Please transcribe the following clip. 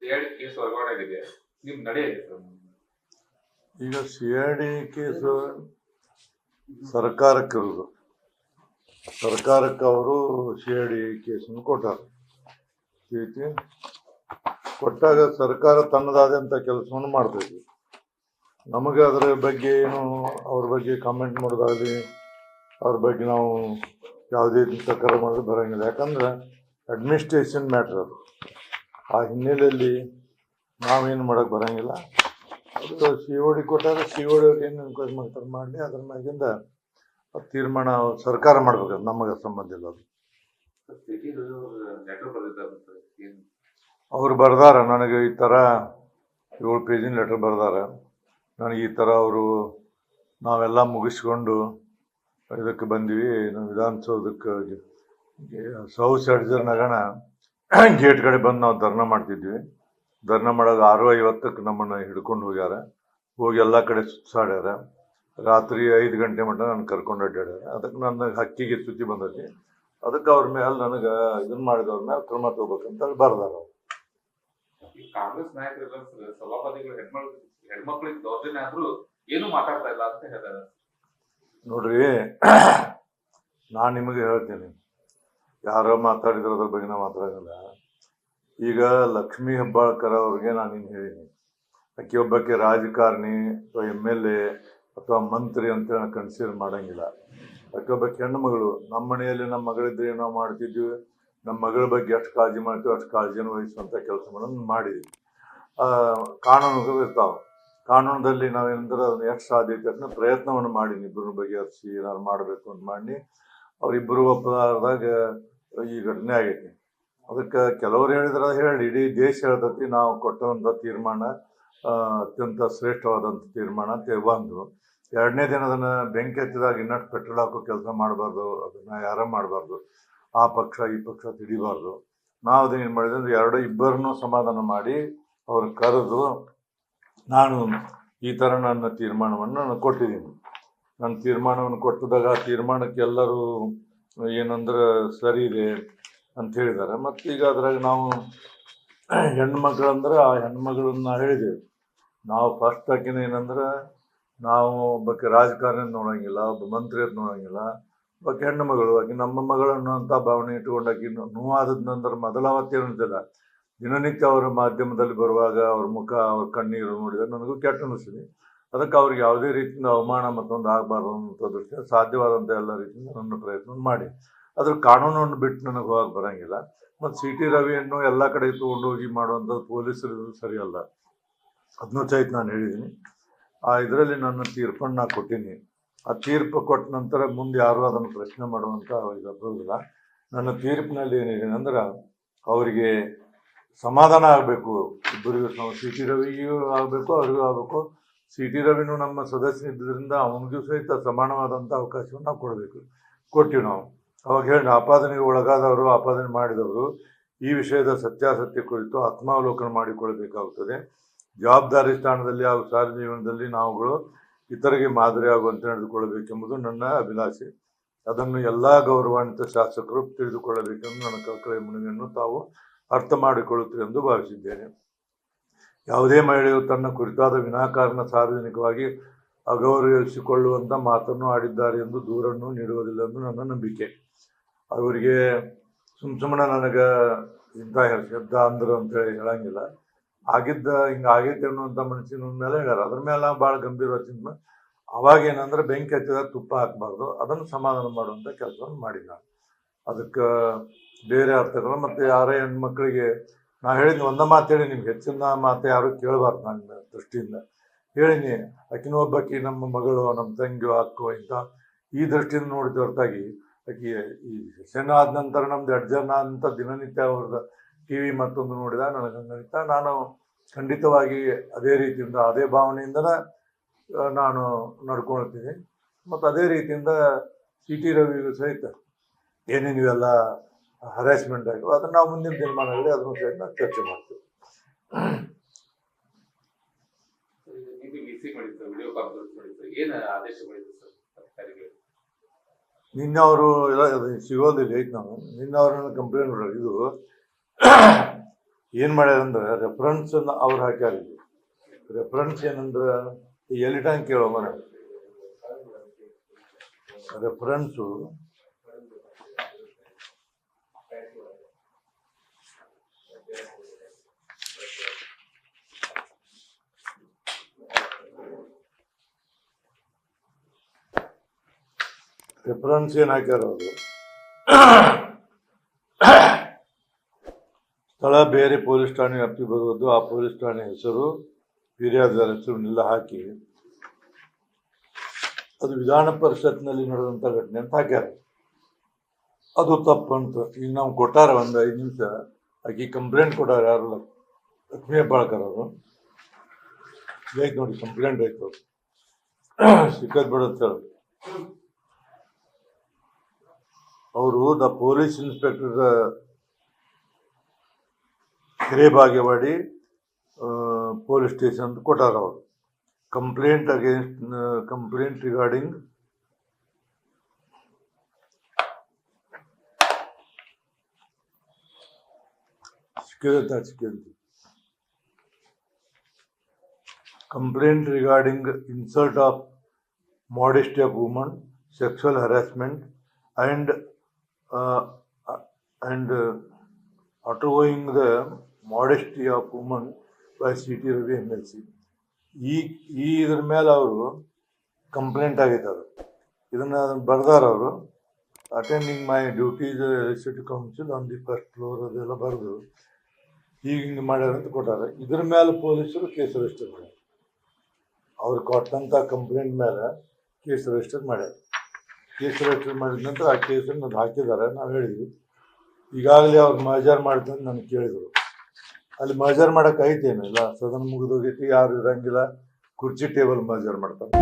Case ವರ್ಗಾವಣೆ ಆಗಿದೆ, ನಿಮ್ ನಡೆ ಈಗ CID ಕೇಸು ಸರ್ಕಾರಕ್ಕಿರೋದು, ಸರ್ಕಾರಕ್ಕೆ ಅವರು CID ಕೇಸನ್ನು ಕೊಟ್ಟಾರ. ಕೊಟ್ಟಾಗ ಸರ್ಕಾರ ತನ್ನದಾದಂಥ ಕೆಲಸವನ್ನು ಮಾಡ್ತೈತಿ. ನಮಗೆ ಅದರ ಬಗ್ಗೆ ಏನು ಅವ್ರ ಬಗ್ಗೆ ಕಾಮೆಂಟ್ ಮಾಡೋದಾಗಲಿ, ಅವ್ರ ಬಗ್ಗೆ ನಾವು ಯಾವುದೇ ತಕರ ಮಾಡೋದು ಬರೋಂಗಿಲ್ಲ. ಯಾಕಂದ್ರೆ ಅಡ್ಮಿನಿಸ್ಟ್ರೇಷನ್ ಮ್ಯಾಟ್ರ್ ಅದು. ಆ ಹಿನ್ನೆಲೆಯಲ್ಲಿ ನಾವೇನು ಮಾಡೋಕ್ಕೆ ಬರೋಂಗಿಲ್ಲ. ಅದು COD ಕೊಟ್ಟಾಗ COD ಏನು ಎನ್ಕ್ವೈರಿ ಮಾಡ್ತಾರೆ ಮಾಡಲಿ, ಅದ್ರ ಮ್ಯಾಗಿಂದ ತೀರ್ಮಾನ ಸರ್ಕಾರ ಮಾಡ್ಬೇಕು. ನಮಗೆ ಸಂಬಂಧ ಇಲ್ಲ ಅದು. ಅವ್ರು ಬರ್ದಾರ ನನಗೆ ಈ ಥರ 7 ಪೇಜಿನ ಲೆಟರ್ ಬರ್ದಾರ. ನನಗೆ ಈ ಥರ ಅವರು ನಾವೆಲ್ಲ ಮುಗಿಸ್ಕೊಂಡು ಇದಕ್ಕೆ ಬಂದ್ವಿ, ನಾವು ವಿಧಾನಸೌಧಕ್ಕೆ ಸೌತ್ ಅಡ್ಜರ್ ನಗಣ ಗೇಟ್ ಕಡೆ ಬಂದು ನಾವು ಧರ್ನಾ ಮಾಡ್ತಿದ್ವಿ. ಧರ್ನಾ ಮಾಡೋದು 6:50ಕ್ಕೆ ನಮ್ಮನ್ನು ಹಿಡ್ಕೊಂಡು ಹೋಗ್ಯಾರ. ಹೋಗಿ ಎಲ್ಲ ಕಡೆ ಸುತ್ತಾಡ್ಯಾರ. ರಾತ್ರಿ 5 ಗಂಟೆ ಮಟ್ಟ ನಾನು ಕರ್ಕೊಂಡು ಅಡ್ಡಾಡ್ಯಾರ. ಅದಕ್ಕೆ ನನ್ನ ಹಕ್ಕಿಗೆ ಚ್ಯುತಿ ಬಂದೈತಿ. ಅದಕ್ಕೆ ಅವ್ರ ಮೇಲೆ ನನಗೆ ಇದನ್ನ ಮಾಡಿದವ್ರ ಮೇಲೆ ಕ್ರಮ ತಗೋಬೇಕಂತ ಬರ್ದಾರ. ಕಾಂಗ್ರೆಸ್ ನಾಯಕರೆಲ್ಲ ಸಭಾಪತಿಗಳು ಹೆಣ್ಮಕ್ಳಿಗೆ ದೌರ್ಜನ್ಯ ಆದ್ರೂ ಏನು ಮಾತಾಡ್ತಾ ಇಲ್ಲ ಅಂತ ಹೇಳ್ತಾರೆ. ನೋಡ್ರಿ, ನಾನು ನಿಮಗೆ ಹೇಳ್ತೀನಿ, ಯಾರೋ ಮಾತಾಡಿದ್ರ ಅದ್ರ ಬಗ್ಗೆ ನಾವು ಮಾತಾಡೋಲ್ಲ. ಈಗ ಲಕ್ಷ್ಮೀ ಹೆಬ್ಬಾಳ್ಕರ್ ಅವ್ರಿಗೆ ನಾನು ಇನ್ನು ಹೇಳಿನಿ, ಆಕೆ ಒಬ್ಬಕ್ಕೆ ರಾಜಕಾರಣಿ ಅಥವಾ MLA ಅಥವಾ ಮಂತ್ರಿ ಅಂತ ಕನ್ಸಿಡರ್ ಮಾಡೋಂಗಿಲ್ಲ. ಆಕೆ ಒಬ್ಬಕ್ಕೆ ಹೆಣ್ಣು ಮಗಳು. ನಮ್ಮ ಮನೆಯಲ್ಲಿ ನಮ್ಮ ಮಗಳಿದ್ರೆ ನಾವು ಮಾಡ್ತಿದ್ವಿ. ನಮ್ಮ ಮಗಳ ಬಗ್ಗೆ ಎಷ್ಟು ಕಾಳಜಿ ಮಾಡ್ತೀವಿ ಅಷ್ಟು ಕಾಳಜಿಯನ್ನು ವಹಿಸುವಂಥ ಕೆಲಸಗಳನ್ನು ಮಾಡಿದ್ವಿ. ಕಾನೂನುಗಳು ಇರ್ತಾವೆ. ಕಾನೂನದಲ್ಲಿ ನಾವೇನಂದ್ರೆ ಅದನ್ನು ಎಷ್ಟು ಸಾಧ್ಯತೆ ಅದನ್ನ ಪ್ರಯತ್ನವನ್ನು ಮಾಡೀನಿ. ಇಬ್ಬರ ಬಗೆಹರಿಸಿ ಏನಾದ್ರು ಮಾಡಬೇಕು ಅಂತ ಮಾಡಿ ಅವರಿಬ್ಬರು ಒಪ್ಪದಾದಾಗ ಈ ಘಟನೆ ಆಗೈತಿ. ಅದಕ್ಕೆ ಕೆಲವರು ಹೇಳಿದ್ರೆ ಹೇಳಿ, ಇಡೀ ದೇಶ ಹೇಳ್ತೈತಿ ನಾವು ಕೊಟ್ಟಂಥ ತೀರ್ಮಾನ ಅತ್ಯಂತ ಶ್ರೇಷ್ಠವಾದಂಥ ತೀರ್ಮಾನ ಅಂತ ಒಂದು. ಎರಡನೇ ದಿನ ಅದನ್ನು ಬೆಂಕಿ ಹಚ್ಚಿದಾಗ ಇನ್ನಷ್ಟು ಪೆಟ್ರೋಲ್ ಹಾಕೋ ಕೆಲಸ ಮಾಡಬಾರ್ದು, ಅದನ್ನು ಯಾರ ಮಾಡಬಾರ್ದು. ಆ ಪಕ್ಷ ಈ ಪಕ್ಷ ತಿಳಿಬಾರ್ದು. ನಾವು ಅದನ್ನು ಏನು ಮಾಡಿದೆ ಅಂದ್ರೆ ಇಬ್ಬರನ್ನೂ ಸಮಾಧಾನ ಮಾಡಿ ಅವ್ರನ್ನ ಕರೆದು ನಾನು ಈ ಥರ ನನ್ನ ತೀರ್ಮಾನವನ್ನು ನಾನು ಕೊಟ್ಟಿದ್ದೀನಿ. ನನ್ನ ತೀರ್ಮಾನವನ್ನು ಕೊಟ್ಟಿದಾಗ ಆ ತೀರ್ಮಾನಕ್ಕೆ ಎಲ್ಲರೂ ಏನಂದ್ರೆ ಸರಿ ಇದೆ ಅಂತ ಹೇಳಿದ್ದಾರೆ. ಮತ್ತು ಈಗ ಅದ್ರಾಗ ನಾವು ಹೆಣ್ಮಕ್ಳಂದ್ರೆ ಆ ಹೆಣ್ಮಗಳನ್ನ ಹೇಳಿದ್ದೇವೆ ನಾವು. ಫಸ್ಟ್ ಆಕಿನ ಏನಂದ್ರೆ ನಾವು ಒಬ್ಬಕ್ಕೆ ರಾಜಕಾರಣ ನೋಡೋಂಗಿಲ್ಲ, ಒಬ್ಬ ಮಂತ್ರಿ ಅಂತ ನೋಡೋಂಗಿಲ್ಲ. ಒಬ್ಬಕ್ಕೆ ಹೆಣ್ಣು ಮಗಳು, ಆಕೆ ನಮ್ಮ ಮಗಳನ್ನು ಅಂತ ಭಾವನೆ ಇಟ್ಕೊಂಡು ಆಕಿ ನೋವಾದ ನಂತರ ಮೊದಲಾವತ್ತೇನಿಲ್ಲ. ದಿನನಿತ್ಯ ಅವರ ಮಾಧ್ಯಮದಲ್ಲಿ ಬರುವಾಗ ಅವ್ರ ಮುಖ, ಅವ್ರ ಕಣ್ಣೀರು ನೋಡಿದರೆ ನನಗೂ ಕೆಟ್ಟ ಅನಿಸ್ತೀನಿ. ಅದಕ್ಕೆ ಅವ್ರಿಗೆ ಯಾವುದೇ ರೀತಿಯಿಂದ ಅವಮಾನ ಮತ್ತೊಂದು ಆಗಬಾರ್ದು ಅನ್ನೋ ದೃಷ್ಟಿಯಿಂದ ಸಾಧ್ಯವಾದಂಥ ಎಲ್ಲ ರೀತಿಯಿಂದ ನನ್ನ ಪ್ರಯತ್ನ ಮಾಡಿ ಅದ್ರ ಕಾನೂನನ್ನು ಬಿಟ್ಟು ನನಗೆ ಹೋಗಕ್ಕೆ ಬರೋಂಗಿಲ್ಲ. ಮತ್ತು CT ರವಿಯನ್ನು ಎಲ್ಲ ಕಡೆ ತೊಗೊಂಡೋಗಿ ಮಾಡುವಂಥದ್ದು ಪೊಲೀಸರು ಸರಿಯಲ್ಲ. ಅದನ್ನೂ ಸಹಿತ ನಾನು ಹೇಳಿದ್ದೀನಿ. ಆ ಇದರಲ್ಲಿ ನನ್ನ ತೀರ್ಪನ್ನು ನಾನು ಕೊಟ್ಟೀನಿ. ಆ ತೀರ್ಪು ಕೊಟ್ಟ ನಂತರ ಮುಂದೆ ಯಾರೂ ಅದನ್ನು ಪ್ರಶ್ನೆ ಮಾಡುವಂಥ ಇದು ಬರೋದಿಲ್ಲ. ನನ್ನ ತೀರ್ಪಿನಲ್ಲಿ ಏನಿದೆ ಅಂದ್ರೆ ಅವರಿಗೆ ಸಮಾಧಾನ ಆಗಬೇಕು. ಇಬ್ಬರಿಗೂ CT ರವಿಗೂ ಆಗಬೇಕು, ಅವ್ರಿಗೂ ಆಗಬೇಕು. CT ರವಿನೂ ನಮ್ಮ ಸದಸ್ಯನಿದ್ದರಿಂದ ಅವನಿಗೂ ಸಹಿತ ಸಮಾನವಾದಂಥ ಅವಕಾಶವನ್ನು ನಾವು ಕೊಟ್ಟಿವಿ ನಾವು. ಅವಾಗ ಹೇಳಿ ಆಪಾದನೆಗೆ ಒಳಗಾದವರು, ಆಪಾದನೆ ಮಾಡಿದವರು ಈ ವಿಷಯದ ಸತ್ಯಾಸತ್ಯ ಕುರಿತು ಆತ್ಮಾವಲೋಕನ ಮಾಡಿಕೊಳ್ಳಬೇಕಾಗುತ್ತದೆ. ಜವಾಬ್ದಾರಿ ಸ್ಥಾನದಲ್ಲಿ ಹಾಗೂ ಸಾರ್ವಜನಿಕ ಜೀವನದಲ್ಲಿ ನಾವುಗಳು ಇತರಿಗೆ ಮಾದರಿ ಆಗುವಂತೆ ನಡೆದುಕೊಳ್ಳಬೇಕೆಂಬುದು ನನ್ನ ಅಭಿಲಾಷೆ. ಅದನ್ನು ಎಲ್ಲ ಗೌರವಾನ್ವಿತ ಶಾಸಕರು ತಿಳಿದುಕೊಳ್ಳಬೇಕೆಂದು ನನ್ನ ಕಳಕಳಿಯ ಮನವಿಯನ್ನು ತಾವು ಅರ್ಥ ಮಾಡಿಕೊಳ್ಳುತ್ತೀರಿ ಎಂದು ಭಾವಿಸಿದ್ದೇನೆ. ಯಾವುದೇ ಮಹಿಳೆಯು ತನ್ನ ಕುರಿತಾದ ವಿನಾಕಾರಣ ಸಾರ್ವಜನಿಕವಾಗಿ ಅಗೌರವಿಸಿಕೊಳ್ಳುವಂಥ ಮಾತನ್ನು ಆಡಿದ್ದಾರೆ ಎಂದು ದೂರನ್ನು ನೀಡುವುದಿಲ್ಲ ಎಂದು ನನ್ನ ನಂಬಿಕೆ. ಅವರಿಗೆ ಸುಮ್ಮನೆ ನನಗೆ ಇಂಥ ಶಬ್ದ ಅಂದರು ಅಂತೇಳಿ ಹೇಳಂಗಿಲ್ಲ. ಆಗಿದ್ದ ಹಿಂಗೆ ಆಗೈತೆ ಅನ್ನುವಂಥ ಮನಸ್ಸಿನ ಮೇಲೆ ಹೇಳ್ಯಾರ. ಅದ್ರ ಮೇಲೆ ನಾವು ಭಾಳ ಗಂಭೀರವಾದ ಚಿಂತೆ. ಅವಾಗೇನಂದ್ರೆ ಬೆಂಕಿ ಹಚ್ಚಿದಾಗ ತುಪ್ಪ ಹಾಕಬಾರ್ದು, ಅದನ್ನು ಸಮಾಧಾನ ಮಾಡುವಂಥ ಕೆಲಸವನ್ನು ಮಾಡಿಲ್ಲ. ಅದಕ್ಕೆ ಬೇರೆ ಅರ್ಥಗಳು. ಮತ್ತು ಯಾರೇ ಹೆಣ್ಮಕ್ಳಿಗೆ ನಾವು ಹೇಳಿದ್ನಿ ಒಂದೇ ಮಾತು ಹೇಳಿ, ನಿಮ್ಗೆ ಹೆಚ್ಚಿನ ಮಾತು ಯಾರು ಕೇಳಬಾರ್ದು. ನನ್ನ ದೃಷ್ಟಿಯಿಂದ ಹೇಳಿನಿ, ಆಕಿನ ಒಬ್ಬಾಕಿ ನಮ್ಮ ಮಗಳು, ನಮ್ಮ ತಂಗಿಯೋ ಅಕ್ಕೋ ಇಂಥ ಈ ದೃಷ್ಟಿಯಿಂದ ನೋಡಿದ ಹೊರತಾಗಿ ಆಕಿ ಈ ಸೆಷನ್ ಆದ ನಂತರ ನಮ್ದು ಅಡ್ಜರ್ನ್ ಆದಂಥ ದಿನನಿತ್ಯ ಅವ್ರದ್ದು TV ಮತ್ತೊಂದು ನೋಡಿದಾಗ ನನಗೆ ಹಂಗನಿತ. ನಾನು ಖಂಡಿತವಾಗಿ ಅದೇ ರೀತಿಯಿಂದ ಅದೇ ಭಾವನೆಯಿಂದನೇ ನಾನು ನಡ್ಕೊಳ್ತೀನಿ. ಮತ್ತು ಅದೇ ರೀತಿಯಿಂದ CT ರವಿಗೂ ಸಹಿತ ಏನೇನು ಇವೆಲ್ಲ ಹರಾಸ್ಮೆಂಟ್ ಆಗಿವೆ ಅದನ್ನು ನಾವು ಮುಂದಿನ ದಿನಮಾನಗಳಲ್ಲಿ ಅದನ್ನು ಸಹಿತ ಚರ್ಚೆ ಮಾಡ್ತೀವಿ. ನಿನ್ನೆ ಅವರು ಎಲ್ಲ ಸಿಗೋದಿಲ್ಲ ಐತೆ. ನಾವು ನಿನ್ನೆ ಅವ್ರನ್ನ ಕಂಪ್ಲೇಂಟ್ ಇದು ಏನು ಮಾಡ್ಯಾರಂದ್ರೆ ರೆಫರೆನ್ಸ್ ಅವ್ರು ಹಾಕ್ಯಾರ. ರೆಫರೆನ್ಸ್ ಏನಂದ್ರೆ ಎಲ್ಲಿ ಟಂಗ್ ಕೇಳೋ ಮನೆ ರೆಫರೆನ್ಸು ಏನು ಹಾಕ್ಯಾರ ಅವರು, ಸ್ಥಳ ಬೇರೆ ಪೊಲೀಸ್ ಠಾಣೆ ವ್ಯಾಪ್ತಿ ಬರುವುದು, ಆ ಪೊಲೀಸ್ ಠಾಣೆ ಹೆಸರು ಫಿರ್ಯಾದಿದಾರ ಹೆಸರನ್ನೆಲ್ಲ ಹಾಕಿ ಅದು ವಿಧಾನ ಪರಿಷತ್ನಲ್ಲಿ ನಡೆದಂಥ ಘಟನೆ ಅಂತ ಹಾಕ್ಯಾರ. ಅದು ತಪ್ಪಂತ ಈಗ ನಾವು ಕೊಟ್ಟಾರ ಒಂದು 5 ನಿಮಿಷ ಆಕಿ ಕಂಪ್ಲೇಂಟ್ ಕೊಟ್ಟಾರ. ಯಾರು ಲಕ್ಷ್ಮೀ ಹೆಬ್ಬಾಳ್ಕರ್ ಅವರು ಐತೆ ನೋಡಿ, ಕಂಪ್ಲೇಂಟ್ ಆಯ್ತು ಸಿಕ್ಕದ್ ಬಿಡುತ್ತ. ಅವರು the police inspector Hirebagewadi police station ಅಂತ ಕೊಟ್ಟಾರ. ಅವರು complaint regarding complaint regarding insult of modesty of woman, sexual harassment, and outgoing the modesty of woman by CT Ravi MLC. ಈ ಇದ್ರ ಮೇಲೆ ಅವರು ಕಂಪ್ಲೇಂಟ್ ಆಗೈತೆ. ಅದು ಇದನ್ನು ಬರ್ದಾರ ಅವರು. Attending my duties electricity council on the first floor ಅದೆಲ್ಲ ಬರೆದು ಹಿಂಗೆ ಮಾಡ್ಯಾರ ಅಂತ ಕೊಟ್ಟಾರೆ. ಇದ್ರ ಮೇಲೆ ಪೊಲೀಸರು ಕೇಸ್ ರಿಜಿಸ್ಟರ್ ಮಾಡ್ಯಾರ. ಅವ್ರು ಕೊಟ್ಟಂಥ ಕಂಪ್ಲೇಂಟ್ ಮೇಲೆ ಕೇಸ್ ರಿಜಿಸ್ಟರ್ ಮಾಡ್ಯಾರ. ಕೇಸ್ ರಿಜಿಸ್ಟರ್ ಮಾಡಿದ ನಂತರ ಆ ಕೇಸನ್ನು ಅದು ಹಾಕಿದ್ದಾರೆ. ನಾವು ಹೇಳಿದ್ವಿ ಈಗಾಗಲೇ ಅವ್ರು ಮಜಾರ್ ಮಾಡ್ತಂದು ನನಗೆ ಕೇಳಿದರು. ಅಲ್ಲಿ ಮಜಾರ್ ಮಾಡೋಕೆ ಐತೇನಿಲ್ಲ, ಸದನ ಮುಗಿದೋಗೈತಿ, ಯಾರು ಇರಂಗಿಲ್ಲ, ಕುರ್ಚಿ ಟೇಬಲ್ ಮಜಾರ್ ಮಾಡ್ತಾರೆ.